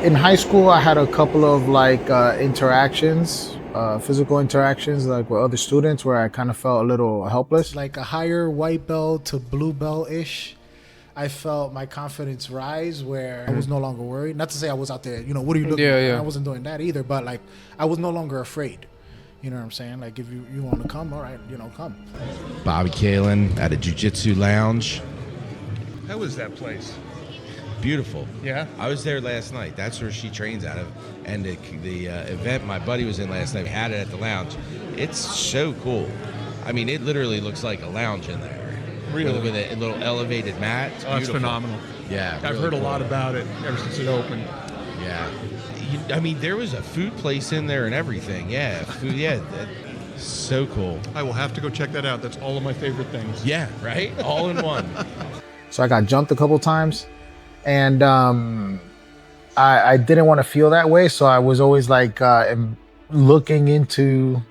In high school, I had a couple of like interactions, physical interactions, like with other students, where I kind of felt a little helpless. Like a higher white belt to blue belt ish, I felt my confidence rise, where I was no longer worried. Not to say I was out there, what are you looking Yeah, at? yeah. I wasn't doing that either, but like I was no longer afraid. You know what I'm saying? Like if you want to come, all right, come. Bobby Kalin at a Jiu Jitsu Lounge. How is that place? Beautiful. Yeah? I was there last night. That's where she trains out of. And the event my buddy was in last night, we had it at the lounge. It's so cool. I mean, it literally looks like a lounge in there. Really? With a little elevated mat. It's Oh, it's beautiful. phenomenal. Yeah. I've really heard a cool. lot about it ever since it opened. Yeah. I mean, there was a food place in there and everything. Yeah. Food, yeah. So cool. I will have to go check that out. That's all of my favorite things. Yeah, right? All in one. So I got jumped a couple times, and I didn't want to feel that way. So I was always like looking into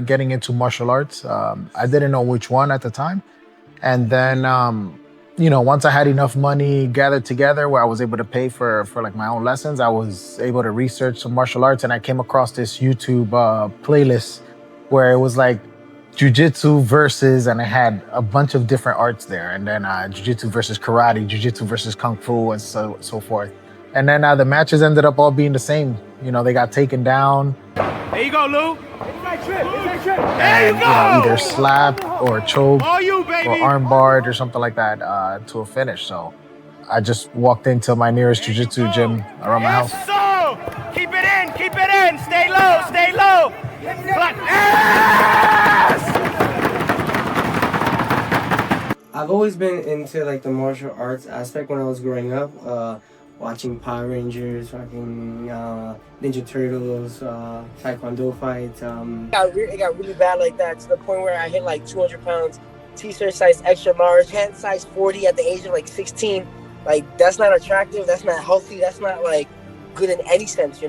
getting into martial arts. I didn't know which one at the time. And then, once I had enough money gathered together where I was able to pay for like my own lessons, I was able to research some martial arts, and I came across this YouTube playlist where it was like Jiu-Jitsu versus, and it had a bunch of different arts there. And then Jiu-Jitsu versus karate, Jiu-Jitsu versus Kung Fu, and so forth. And then the matches ended up all being the same. They got taken down. There you go, Lou. There And, you go. either slap or choke All you, baby. or armbarred or something like that to a finish. So I just walked into my nearest jiu-jitsu gym around my house. Yes, so. Keep it in. Keep it in. Stay low. Stay low. Yes! I've always been into like the martial arts aspect when I was growing up. Watching Power Rangers, watching Ninja Turtles, Taekwondo fights. It got really bad like that to the point where I hit like 200 pounds, t-shirt size extra large, pant size 40 at the age of like 16. Like that's not attractive, that's not healthy, that's not like good in any sense, I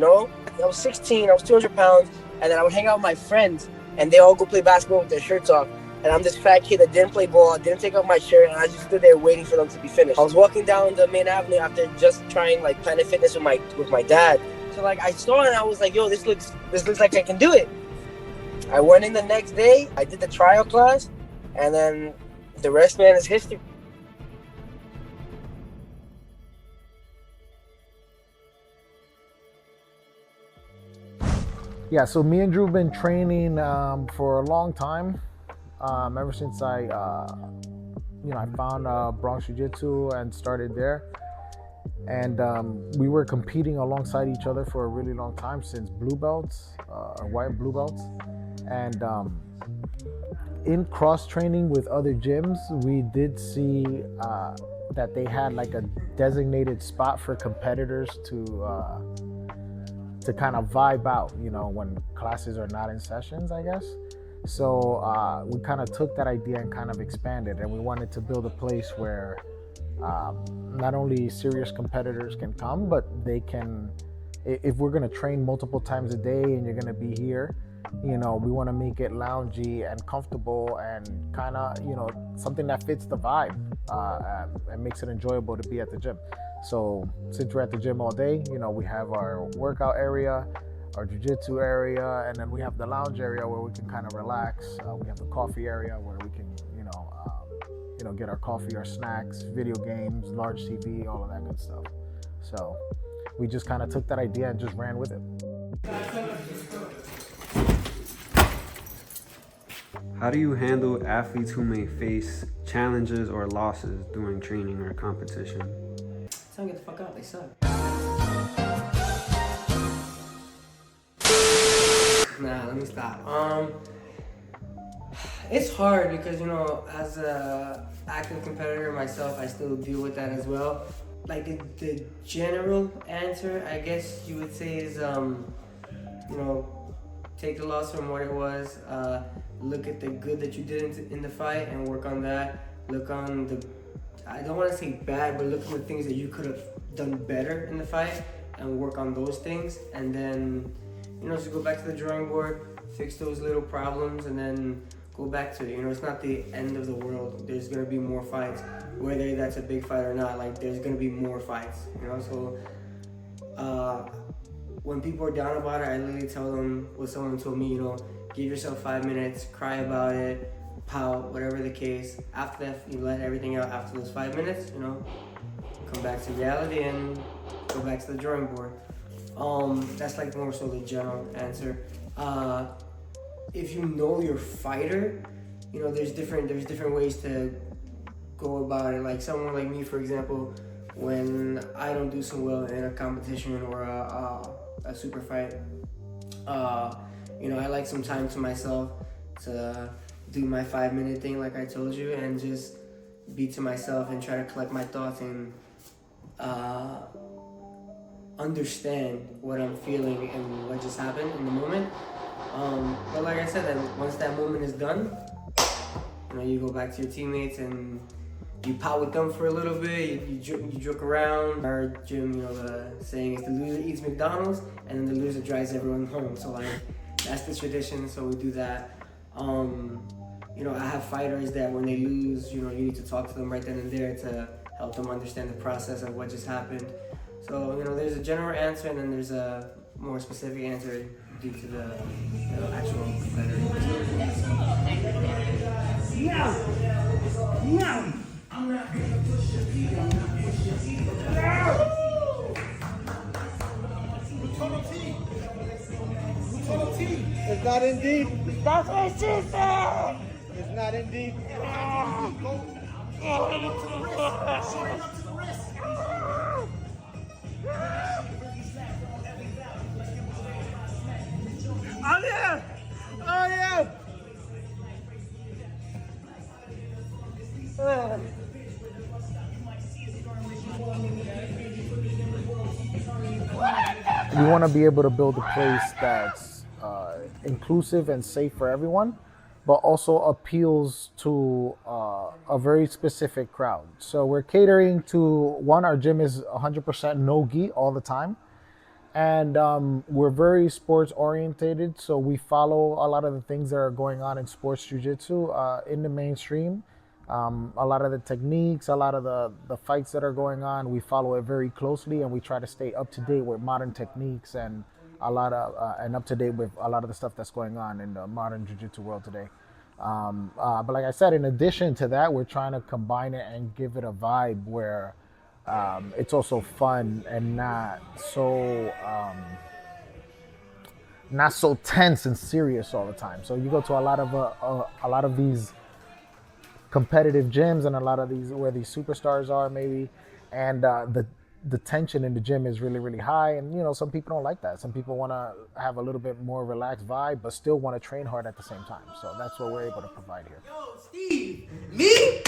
was 16, I was 200 pounds, and then I would hang out with my friends and they all go play basketball with their shirts off. And I'm this fat kid that didn't play ball, didn't take off my shirt, and I just stood there waiting for them to be finished. I was walking down the main avenue after just trying like Planet Fitness with my dad. So like I saw it and I was like, yo, this looks like I can do it. I went in the next day, I did the trial class, and then the rest, man, is history. Yeah, so me and Drew have been training for a long time. Ever since I found Bronx Jiu-Jitsu and started there. And we were competing alongside each other for a really long time, since blue belts, or white blue belts. And in cross-training with other gyms, we did see that they had like a designated spot for competitors to kind of vibe out, when classes are not in sessions, I guess. So we kind of took that idea and kind of expanded, and we wanted to build a place where not only serious competitors can come, but they can, if we're going to train multiple times a day and you're going to be here, we want to make it loungy and comfortable and kind of, something that fits the vibe and makes it enjoyable to be at the gym. So since we're at the gym all day, we have our workout area, our jiu-jitsu area, and then we have the lounge area where we can kind of relax. We have the coffee area where we can, get our coffee, our snacks, video games, large TV, all of that good stuff. So we just kind of took that idea and just ran with it. How do you handle athletes who may face challenges or losses during training or competition? Tell them get the fuck out, they suck. Nah, let me stop. It's hard because, as a active competitor myself, I still deal with that as well. Like the general answer, I guess you would say is, take the loss from what it was, look at the good that you did in the fight and work on that. Look on the, I don't want to say bad, but look at the things that you could have done better in the fight and work on those things. And then, so go back to the drawing board, fix those little problems, and then go back to it. It's not the end of the world. There's gonna be more fights, whether that's a big fight or not. Like, there's gonna be more fights, So When people are down about it, I literally tell them what someone told me, give yourself 5 minutes, cry about it, pout, whatever the case. After that, you let everything out after those 5 minutes, come back to reality and go back to the drawing board. That's like more so the general answer. If you know your fighter, there's different ways to go about it. Like someone like me, for example, when I don't do so well in a competition or a super fight, I like some time to myself to do my 5-minute thing, like I told you, and just be to myself and try to collect my thoughts and understand what I'm feeling and what just happened in the moment. But like I said, then once that moment is done, you go back to your teammates and you pout with them for a little bit, you joke around. Our gym, the saying is the loser eats McDonald's and then the loser drives everyone home. So like, that's the tradition, so we do that. I have fighters that when they lose, you need to talk to them right then and there to help them understand the process of what just happened. So, there's a general answer and then there's a more specific answer due to the actual competitor. It's not indeed. That's what she said. It's not indeed. Oh yeah! Oh yeah! We want to be able to build a place that's inclusive and safe for everyone, but also appeals to a very specific crowd. So we're catering to, our gym is 100% no-gi all the time. And we're very sports orientated, so we follow a lot of the things that are going on in sports jiu-jitsu in the mainstream. A lot of the techniques, a lot of the fights that are going on, we follow it very closely, and we try to stay up to date with modern techniques and up to date with a lot of the stuff that's going on in the modern jiu-jitsu world today. But like I said, in addition to that, we're trying to combine it and give it a vibe where it's also fun and not so tense and serious all the time. So you go to a lot of these competitive gyms and a lot of these where these superstars are maybe, and the tension in the gym is really, really high, and some people don't like that. Some people want to have a little bit more relaxed vibe but still want to train hard at the same time. So that's what we're able to provide here. Yo, Steve, me?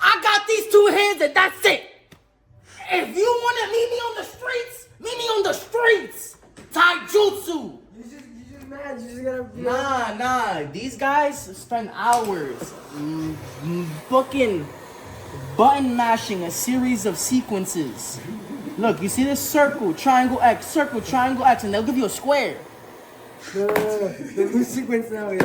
I got these 2 hands and that's it. If you want to meet me on the streets, meet me on the streets. Taijutsu. You just mad. You just gotta. Nah. These guys spend hours fucking button mashing a series of sequences. Look, you see this circle, triangle X, and they'll give you a square. The new sequence now is.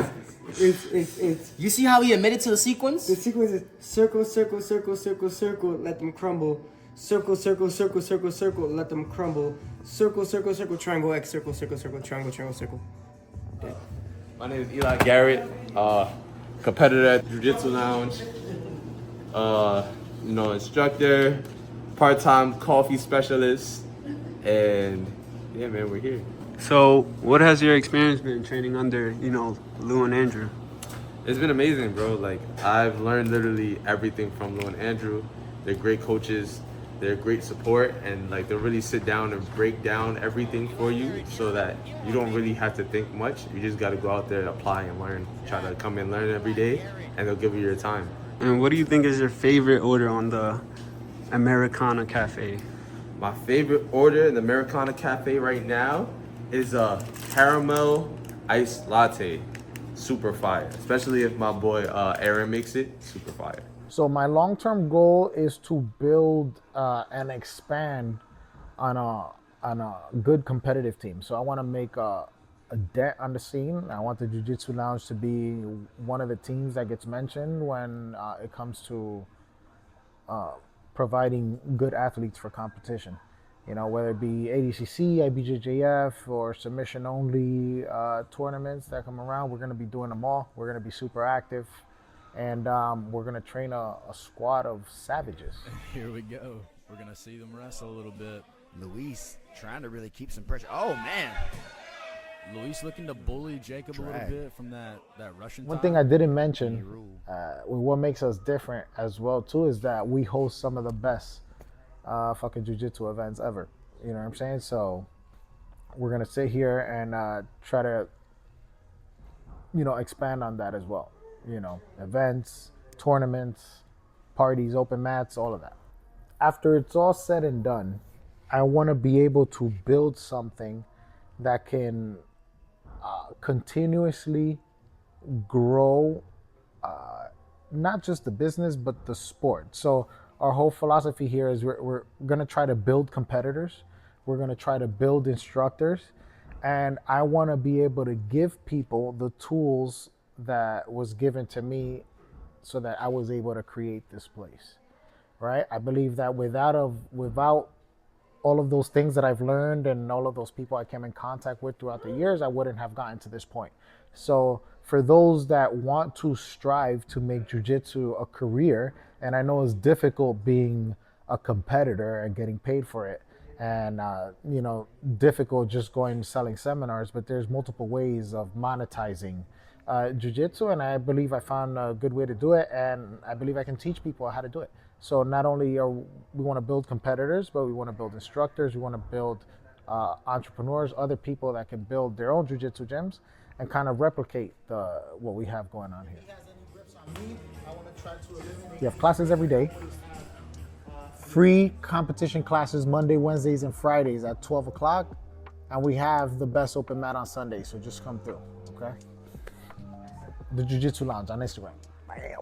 It's You see how he admitted to the sequence? the sequence is circle, circle, circle, circle, circle, let them crumble. Circle, circle, circle, circle, circle, let them crumble. Circle, circle, circle, triangle X, circle, circle, circle, triangle, circle. Dead. My name is Eli Garrett, competitor at Jiu Jitsu Lounge, instructor, part-time coffee specialist, and yeah, man, we're here. So, what has your experience been training under, Lou and Andrew? It's been amazing, bro. Like, I've learned literally everything from Lou and Andrew. They're great coaches. They're great support, and like they'll really sit down and break down everything for you so that you don't really have to think much. You just got to go out there, apply, and learn. Try to come and learn every day, and they'll give you your time. And what do you think is your favorite order on the Americana Cafe? My favorite order in the Americana Cafe right now is a caramel iced latte. Super fire, especially if my boy Aaron makes it. Super fire. So my long-term goal is to build and expand on a good competitive team. So I want to make a dent on the scene. I want the Jiu Jitsu Lounge to be one of the teams that gets mentioned when it comes to providing good athletes for competition. whether it be ADCC, IBJJF, or submission only tournaments that come around. We're going to be doing them all. We're going to be super active, and we're going to train a squad of savages. Here we go. We're going to see them wrestle a little bit. Luis trying to really keep some pressure. Oh, man. Luis looking to bully Jacob a little bit from that Russian One tie. thing I didn't mention, what makes us different as well, too, is that we host some of the best fucking jiu-jitsu events ever. You know what I'm saying? So we're going to sit here and try to, expand on that as well. Events, tournaments, parties, open mats, all of that. After it's all said and done, I want to be able to build something that can continuously grow not just the business, but the sport. So our whole philosophy here is we're going to try to build competitors. We're going to try to build instructors. And I want to be able to give people the tools that was given to me so that I was able to create this place, right? I believe that without all of those things that I've learned and all of those people I came in contact with throughout the years, I wouldn't have gotten to this point. So for those that want to strive to make jiu-jitsu a career, and I know it's difficult being a competitor and getting paid for it, and difficult just going selling seminars, but there's multiple ways of monetizing jiu-jitsu, and I believe I found a good way to do it, and I believe I can teach people how to do it. So not only we want to build competitors, but we want to build instructors, we want to build entrepreneurs, other people that can build their own jiu-jitsu gyms and kind of replicate what we have going on here. We have classes every day. Free competition classes Monday, Wednesdays, and Fridays at 12 o'clock. And we have the best open mat on Sunday, so just come through, okay? The Jiu Jitsu Lounge on Instagram. Bam.